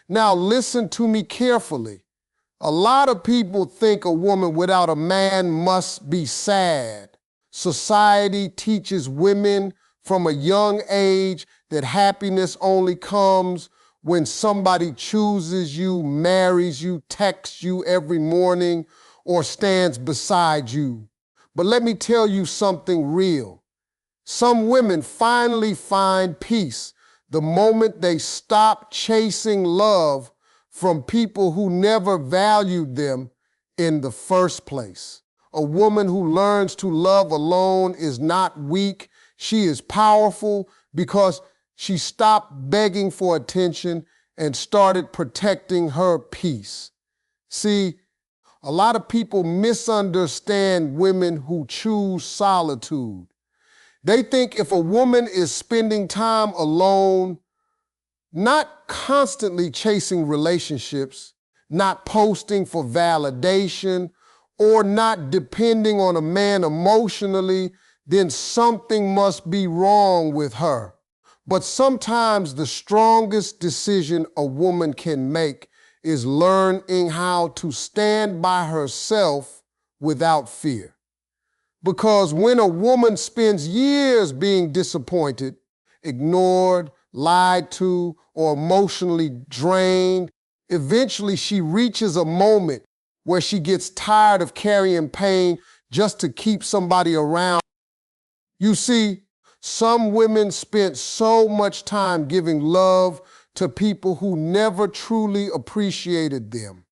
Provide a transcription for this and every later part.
Now listen to me carefully. A lot of people think a woman without a man must be sad. Society teaches women from a young age that happiness only comes when somebody chooses you, marries you, texts you every morning, or stands beside you. But let me tell you something real. Some women finally find peace the moment they stop chasing love from people who never valued them in the first place. A woman who learns to love alone is not weak. She is powerful because she stopped begging for attention and started protecting her peace. See, a lot of people misunderstand women who choose solitude. They think if a woman is spending time alone, not constantly chasing relationships, not posting for validation, or not depending on a man emotionally, then something must be wrong with her. But sometimes the strongest decision a woman can make is learning how to stand by herself without fear. Because when a woman spends years being disappointed, ignored, lied to, or emotionally drained, eventually she reaches a moment where she gets tired of carrying pain just to keep somebody around. You see, some women spent so much time giving love to people who never truly appreciated them.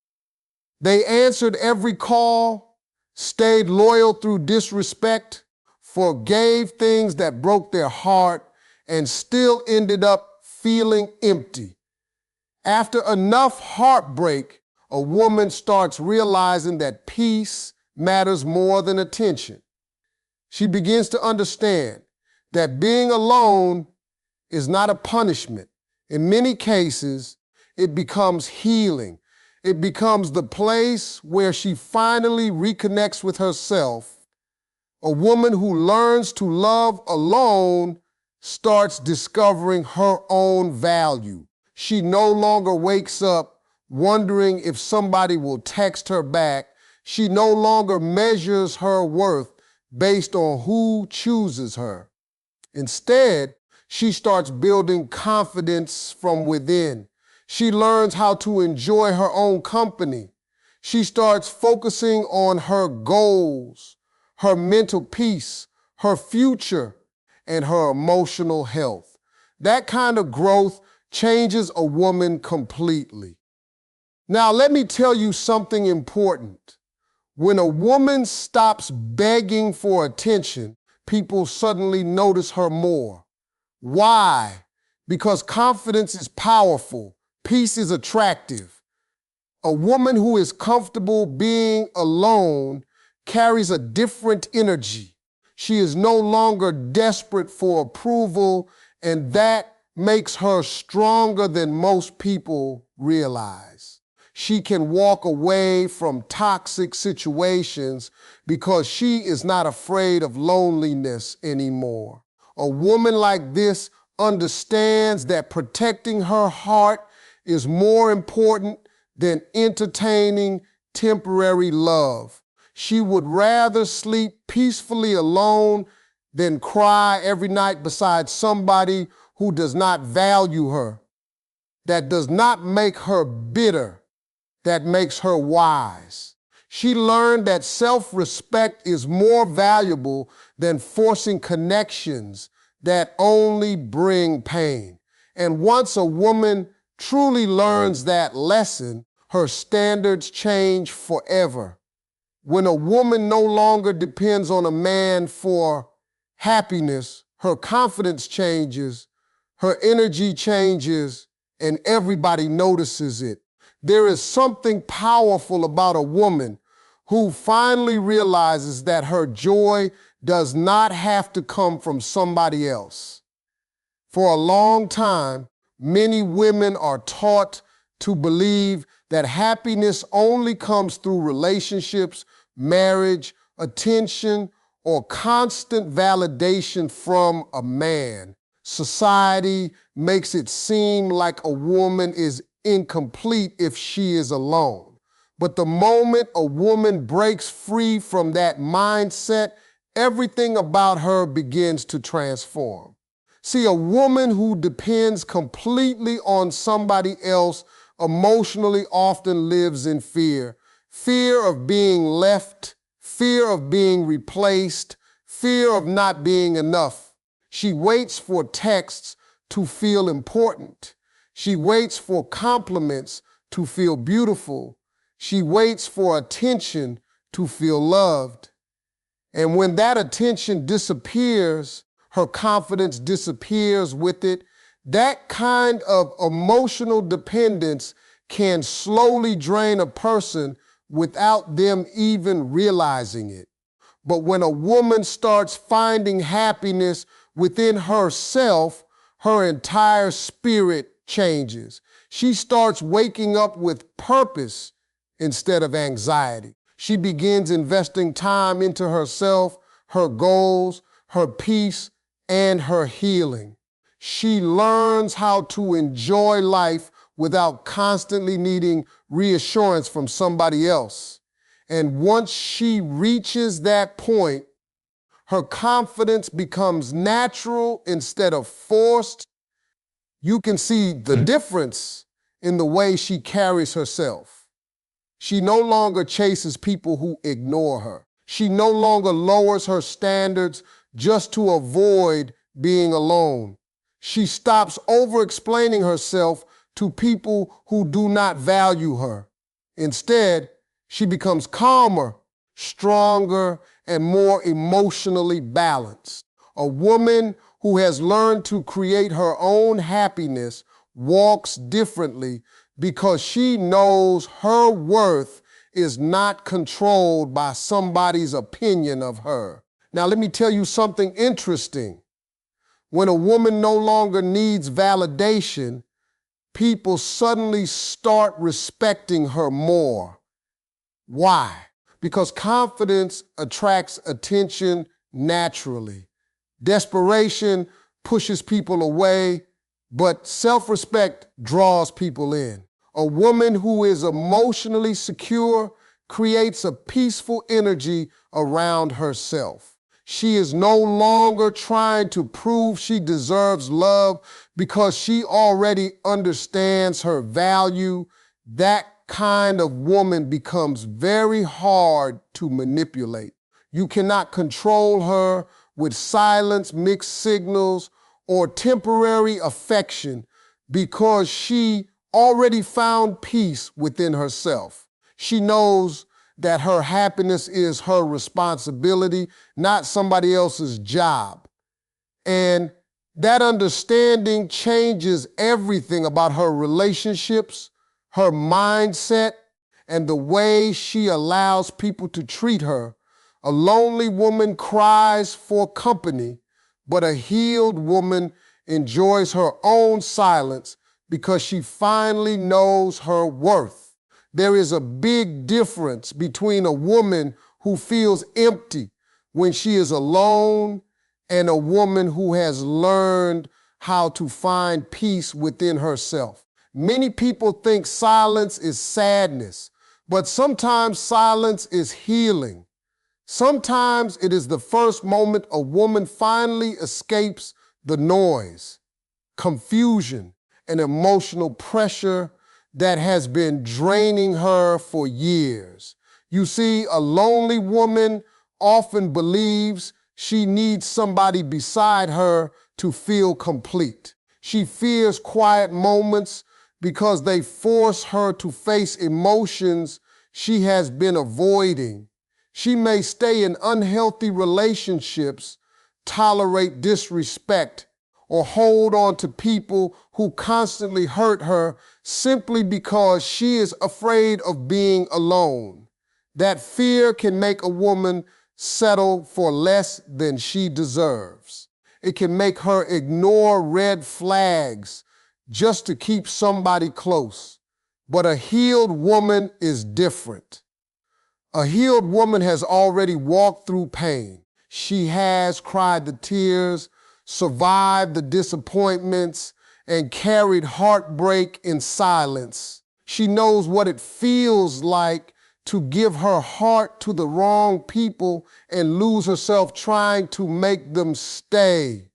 They answered every call, stayed loyal through disrespect, forgave things that broke their heart, and still ended up feeling empty. After enough heartbreak, a woman starts realizing that peace matters more than attention. She begins to understand that being alone is not a punishment. In many cases, it becomes healing. It becomes the place where she finally reconnects with herself. A woman who learns to love alone starts discovering her own value. She no longer wakes up wondering if somebody will text her back. She no longer measures her worth based on who chooses her. Instead, she starts building confidence from within. She learns how to enjoy her own company. She starts focusing on her goals, her mental peace, her future, and her emotional health. That kind of growth changes a woman completely. Now, let me tell you something important. When a woman stops begging for attention, people suddenly notice her more. Why? Because confidence is powerful. Peace is attractive. A woman who is comfortable being alone carries a different energy. She is no longer desperate for approval, and that makes her stronger than most people realize. She can walk away from toxic situations because she is not afraid of loneliness anymore. A woman like this understands that protecting her heart is more important than entertaining temporary love. She would rather sleep peacefully alone than cry every night beside somebody who does not value her. That does not make her bitter. That makes her wise. She learned that self-respect is more valuable than forcing connections that only bring pain. And once a woman truly learns that lesson, her standards change forever. When a woman no longer depends on a man for happiness, her confidence changes, her energy changes, and everybody notices it. There is something powerful about a woman who finally realizes that her joy does not have to come from somebody else. For a long time, many women are taught to believe that happiness only comes through relationships, marriage, attention, or constant validation from a man. Society makes it seem like a woman is incomplete if she is alone. But the moment a woman breaks free from that mindset, everything about her begins to transform. See, a woman who depends completely on somebody else emotionally often lives in fear. Fear of being left, fear of being replaced, fear of not being enough. She waits for texts to feel important. She waits for compliments to feel beautiful. She waits for attention to feel loved. And when that attention disappears, her confidence disappears with it. That kind of emotional dependence can slowly drain a person without them even realizing it. But when a woman starts finding happiness within herself, her entire spirit changes. She starts waking up with purpose instead of anxiety. She begins investing time into herself, her goals, her peace, and her healing. She learns how to enjoy life without constantly needing reassurance from somebody else. And once she reaches that point, her confidence becomes natural instead of forced. You can see the difference in the way she carries herself. She no longer chases people who ignore her. She no longer lowers her standards just to avoid being alone. She stops over-explaining herself to people who do not value her. Instead, she becomes calmer, stronger, and more emotionally balanced. A woman who has learned to create her own happiness walks differently because she knows her worth is not controlled by somebody's opinion of her. Now, let me tell you something interesting. When a woman no longer needs validation, people suddenly start respecting her more. Why? Because confidence attracts attention naturally. Desperation pushes people away, but self-respect draws people in. A woman who is emotionally secure creates a peaceful energy around herself. She is no longer trying to prove she deserves love because she already understands her value. That kind of woman becomes very hard to manipulate. You cannot control her with silence, mixed signals, or temporary affection because she already found peace within herself. She knows that her happiness is her responsibility, not somebody else's job. And that understanding changes everything about her relationships, her mindset, and the way she allows people to treat her. A lonely woman cries for company, but a healed woman enjoys her own silence because she finally knows her worth. There is a big difference between a woman who feels empty when she is alone and a woman who has learned how to find peace within herself. Many people think silence is sadness, but sometimes silence is healing. Sometimes it is the first moment a woman finally escapes the noise, confusion, and emotional pressure that has been draining her for years. You see, a lonely woman often believes she needs somebody beside her to feel complete. She fears quiet moments because they force her to face emotions she has been avoiding. She may stay in unhealthy relationships, tolerate disrespect, or hold on to people who constantly hurt her simply because she is afraid of being alone. That fear can make a woman settle for less than she deserves. It can make her ignore red flags just to keep somebody close. But a healed woman is different. A healed woman has already walked through pain. She has cried the tears, survived the disappointments, and carried heartbreak in silence. She knows what it feels like to give her heart to the wrong people and lose herself trying to make them stay.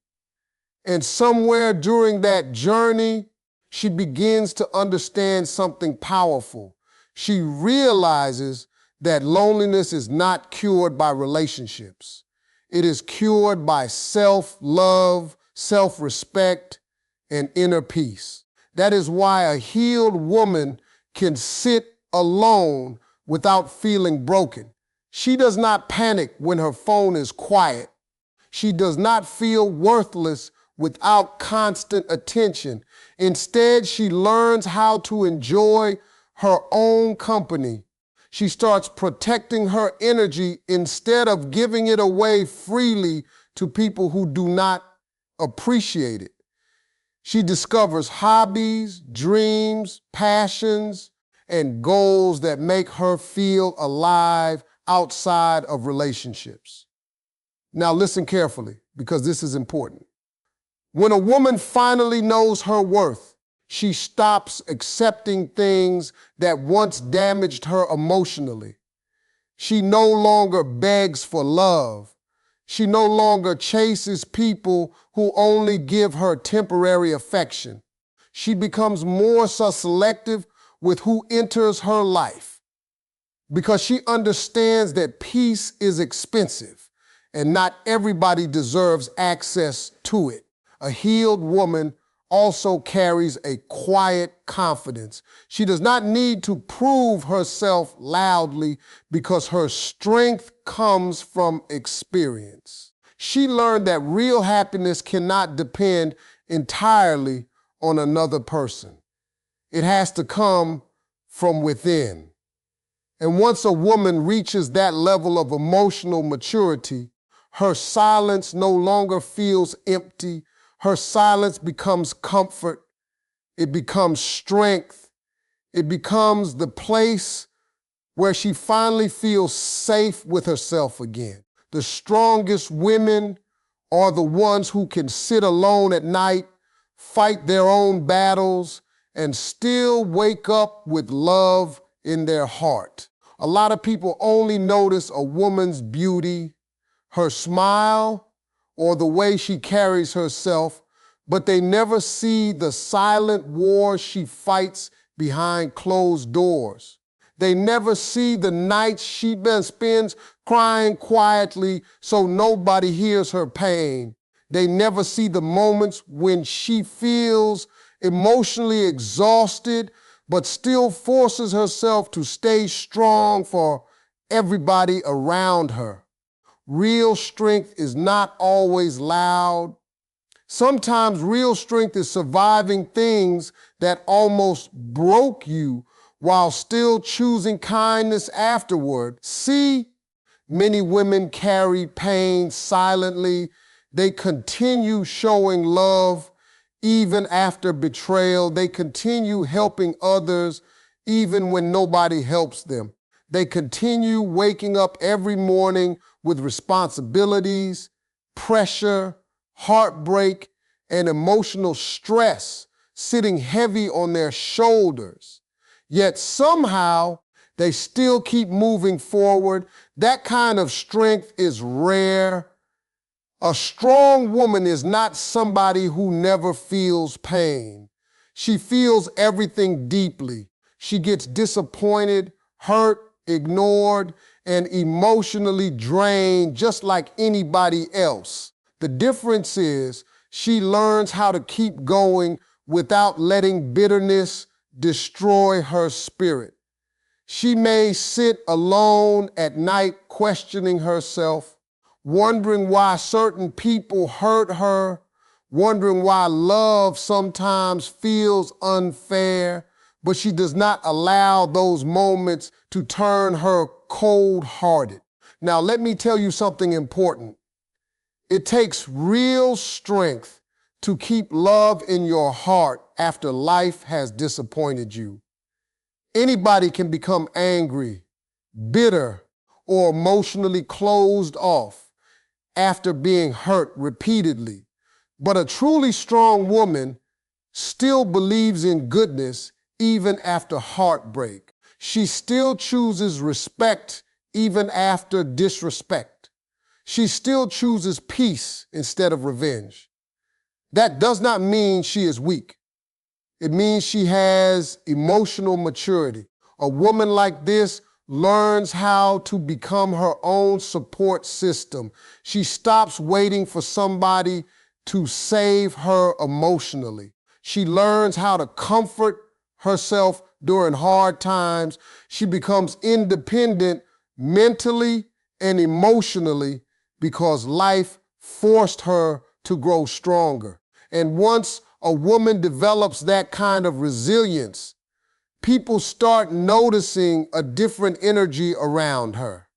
And somewhere during that journey, she begins to understand something powerful. She realizes that loneliness is not cured by relationships. It is cured by self-love, self-respect, and inner peace. That is why a healed woman can sit alone without feeling broken. She does not panic when her phone is quiet. She does not feel worthless without constant attention. Instead, she learns how to enjoy her own company. She starts protecting her energy instead of giving it away freely to people who do not appreciate it. She discovers hobbies, dreams, passions, and goals that make her feel alive outside of relationships. Now listen carefully, because this is important. When a woman finally knows her worth, she stops accepting things that once damaged her emotionally. She no longer begs for love. She no longer chases people who only give her temporary affection. She becomes more selective with who enters her life because she understands that peace is expensive and not everybody deserves access to it. A healed woman also carries a quiet confidence. She does not need to prove herself loudly because her strength comes from experience. She learned that real happiness cannot depend entirely on another person. It has to come from within. And once a woman reaches that level of emotional maturity, her silence no longer feels empty. Her silence becomes comfort. It becomes strength. It becomes the place where she finally feels safe with herself again. The strongest women are the ones who can sit alone at night, fight their own battles, and still wake up with love in their heart. A lot of people only notice a woman's beauty, her smile, or the way she carries herself, but they never see the silent war she fights behind closed doors. They never see the nights she spends crying quietly so nobody hears her pain. They never see the moments when she feels emotionally exhausted, but still forces herself to stay strong for everybody around her. Real strength is not always loud. Sometimes real strength is surviving things that almost broke you while still choosing kindness afterward. See, many women carry pain silently. They continue showing love even after betrayal. They continue helping others even when nobody helps them. They continue waking up every morning with responsibilities, pressure, heartbreak, and emotional stress sitting heavy on their shoulders. Yet somehow they still keep moving forward. That kind of strength is rare. A strong woman is not somebody who never feels pain. She feels everything deeply. She gets disappointed, hurt, ignored, and emotionally drained just like anybody else. The difference is she learns how to keep going without letting bitterness destroy her spirit. She may sit alone at night questioning herself, wondering why certain people hurt her, wondering why love sometimes feels unfair, but she does not allow those moments to turn her cold-hearted. Now, let me tell you something important. It takes real strength to keep love in your heart after life has disappointed you. Anybody can become angry, bitter, or emotionally closed off after being hurt repeatedly. But a truly strong woman still believes in goodness even after heartbreak. She still chooses respect even after disrespect. She still chooses peace instead of revenge. That does not mean she is weak. It means she has emotional maturity. A woman like this learns how to become her own support system. She stops waiting for somebody to save her emotionally. She learns how to comfort herself during hard times. She becomes independent mentally and emotionally because life forced her to grow stronger. And once a woman develops that kind of resilience, people start noticing a different energy around her.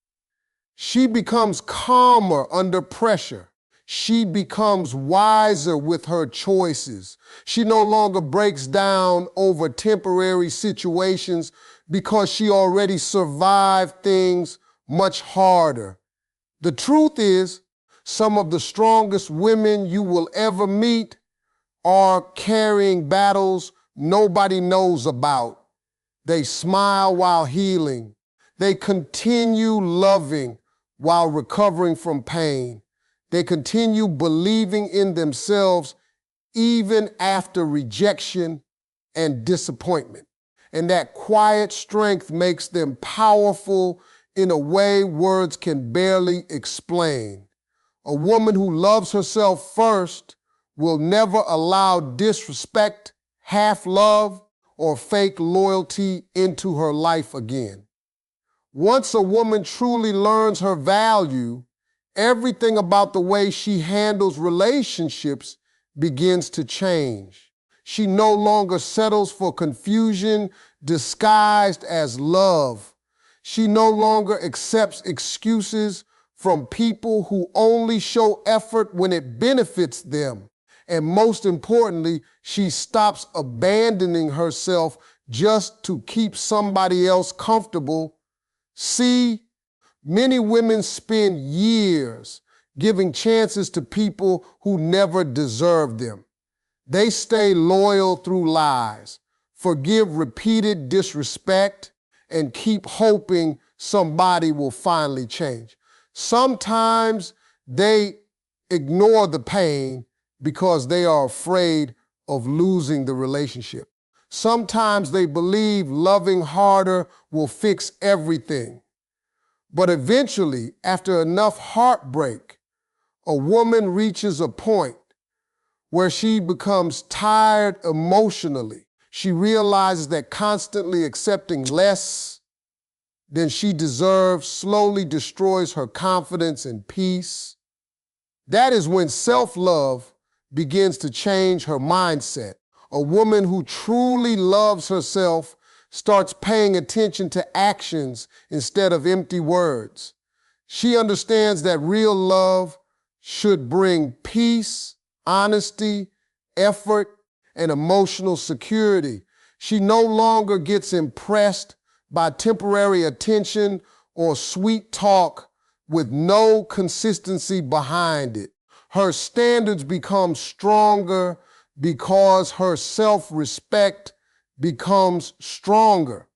She becomes calmer under pressure. She becomes wiser with her choices. She no longer breaks down over temporary situations because she already survived things much harder. The truth is, some of the strongest women you will ever meet are carrying battles nobody knows about. They smile while healing. They continue loving while recovering from pain. They continue believing in themselves even after rejection and disappointment. And that quiet strength makes them powerful in a way words can barely explain. A woman who loves herself first will never allow disrespect, half love, or fake loyalty into her life again. Once a woman truly learns her value, everything about the way she handles relationships begins to change. She no longer settles for confusion disguised as love. She no longer accepts excuses from people who only show effort when it benefits them. And most importantly, she stops abandoning herself just to keep somebody else comfortable. See, many women spend years giving chances to people who never deserved them. They stay loyal through lies, forgive repeated disrespect, and keep hoping somebody will finally change. Sometimes they ignore the pain because they are afraid of losing the relationship. Sometimes they believe loving harder will fix everything. But eventually, after enough heartbreak, a woman reaches a point where she becomes tired emotionally. She realizes that constantly accepting less than she deserves slowly destroys her confidence and peace. That is when self-love begins to change her mindset. A woman who truly loves herself starts paying attention to actions instead of empty words. She understands that real love should bring peace, honesty, effort, and emotional security. She no longer gets impressed by temporary attention or sweet talk with no consistency behind it. Her standards become stronger because her self-respect becomes stronger.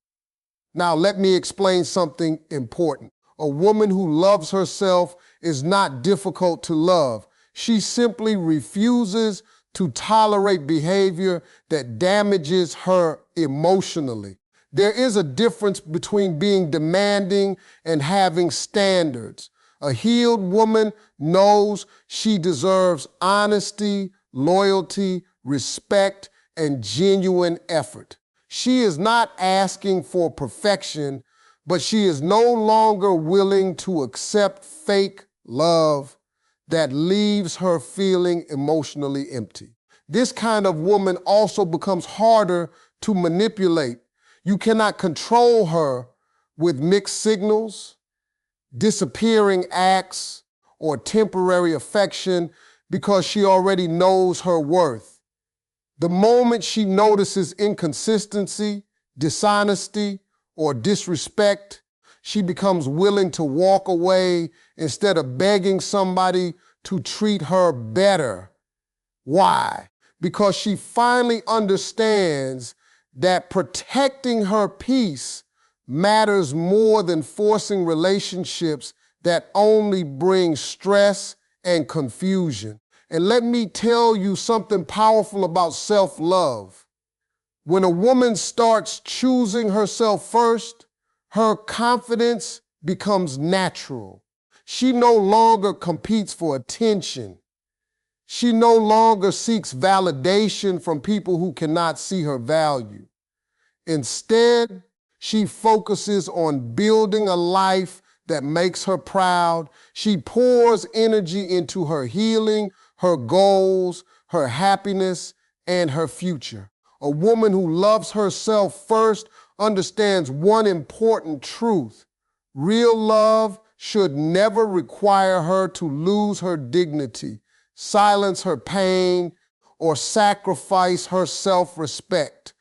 Now, let me explain something important. A woman who loves herself is not difficult to love. She simply refuses to tolerate behavior that damages her emotionally. There is a difference between being demanding and having standards. A healed woman knows she deserves honesty, loyalty, respect, and genuine effort. She is not asking for perfection, but she is no longer willing to accept fake love that leaves her feeling emotionally empty. This kind of woman also becomes harder to manipulate. You cannot control her with mixed signals, disappearing acts, or temporary affection because she already knows her worth. The moment she notices inconsistency, dishonesty, or disrespect, she becomes willing to walk away instead of begging somebody to treat her better. Why? because she finally understands that protecting her peace matters more than forcing relationships that only bring stress and confusion. And let me tell you something powerful about self-love. When a woman starts choosing herself first, her confidence becomes natural. She no longer competes for attention. She no longer seeks validation from people who cannot see her value. Instead, she focuses on building a life that makes her proud. She pours energy into her healing, her goals, her happiness, and her future. A woman who loves herself first understands one important truth. Real love should never require her to lose her dignity, silence her pain, or sacrifice her self-respect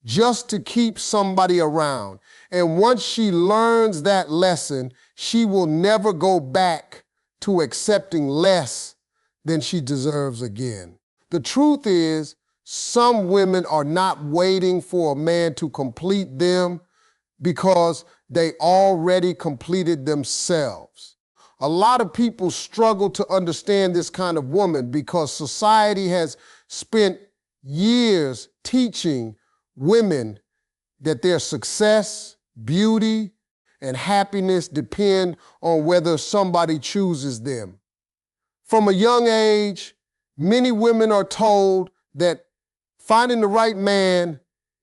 just to keep somebody around. And once she learns that lesson, she will never go back to accepting less than she deserves again. The truth is, some women are not waiting for a man to complete them because they already completed themselves. A lot of people struggle to understand this kind of woman because society has spent years teaching women that their success, beauty, and happiness depend on whether somebody chooses them. From a young age, many women are told that finding the right man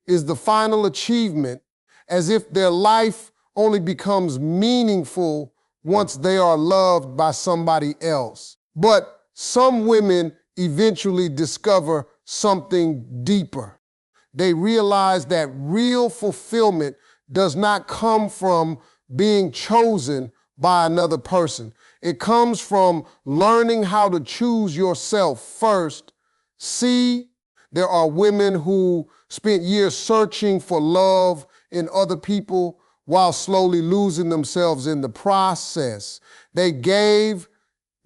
is the final achievement, as if their life only becomes meaningful once they are loved by somebody else. But some women eventually discover something deeper. They realize that real fulfillment does not come from being chosen by another person. It comes from learning how to choose yourself first. See, there are women who spent years searching for love in other people while slowly losing themselves in the process. They gave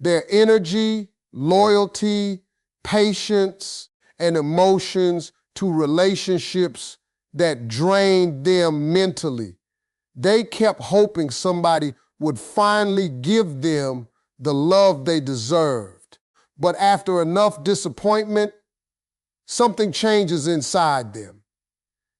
their energy, loyalty, patience, and emotions to relationships that drained them mentally. They kept hoping somebody would finally give them the love they deserved. But after enough disappointment, something changes inside them.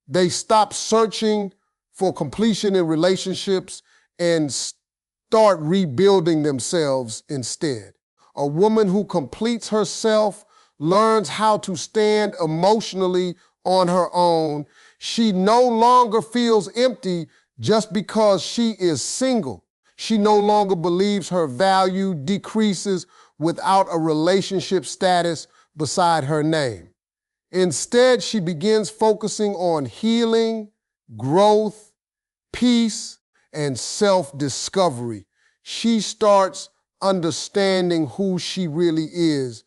They stop searching for completion in relationships and start rebuilding themselves instead. A woman who completes herself learns how to stand emotionally on her own. She no longer feels empty just because she is single. She no longer believes her value decreases without a relationship status beside her name. Instead, she begins focusing on healing, growth, peace, and self-discovery. She starts understanding who she really is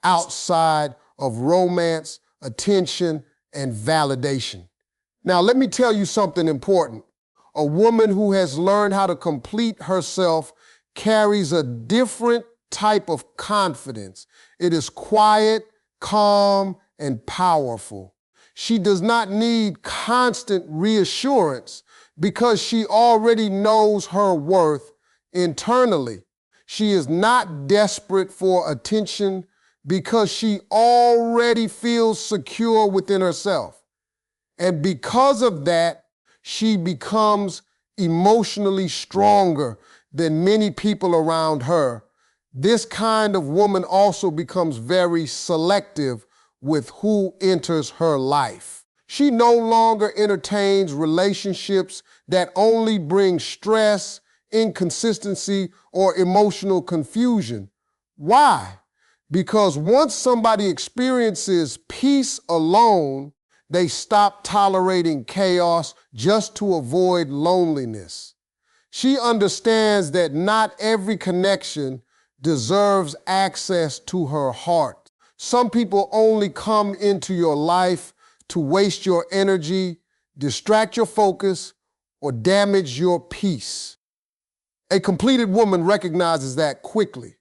outside of romance, attention, and validation. Now, let me tell you something important. A woman who has learned how to complete herself carries a different type of confidence. It is quiet, calm, and powerful. She does not need constant reassurance because she already knows her worth internally. She is not desperate for attention because she already feels secure within herself. And because of that, she becomes emotionally stronger than many people around her. This kind of woman also becomes very selective with who enters her life. She no longer entertains relationships that only bring stress, inconsistency, or emotional confusion. Why? Because once somebody experiences peace alone, they stop tolerating chaos just to avoid loneliness. She understands that not every connection deserves access to her heart. Some people only come into your life to waste your energy, distract your focus, or damage your peace. A completed woman recognizes that quickly.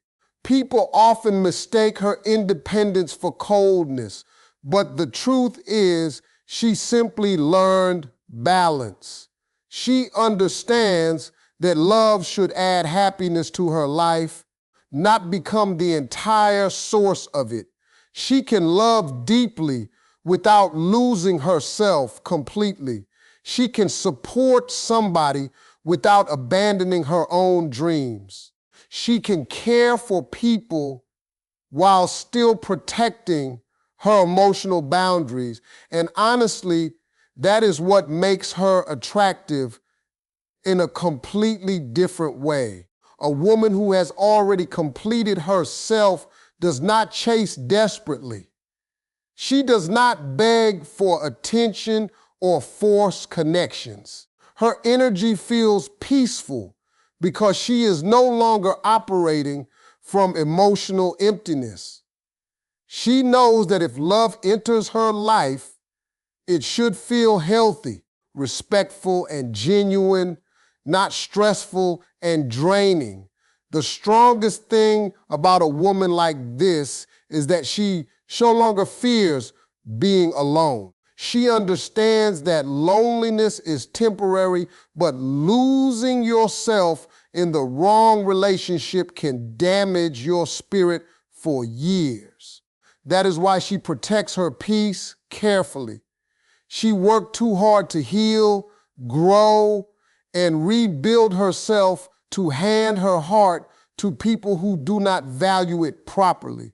People often mistake her independence for coldness, But the truth is, she simply learned balance. She understands that love should add happiness to her life, not become the entire source of it. She can love deeply without losing herself completely. She can support somebody without abandoning her own dreams. She can care for people while still protecting her emotional boundaries. And honestly, that is what makes her attractive in a completely different way. A woman who has already completed herself does not chase desperately. She does not beg for attention or force connections. Her energy feels peaceful because she is no longer operating from emotional emptiness. She knows that if love enters her life, it should feel healthy, respectful, and genuine, not stressful and draining. The strongest thing about a woman like this is that she no longer fears being alone. She understands that loneliness is temporary, but losing yourself in the wrong relationship can damage your spirit for years. That is why she protects her peace carefully. She worked too hard to heal, grow, and rebuild herself to hand her heart to people who do not value it properly.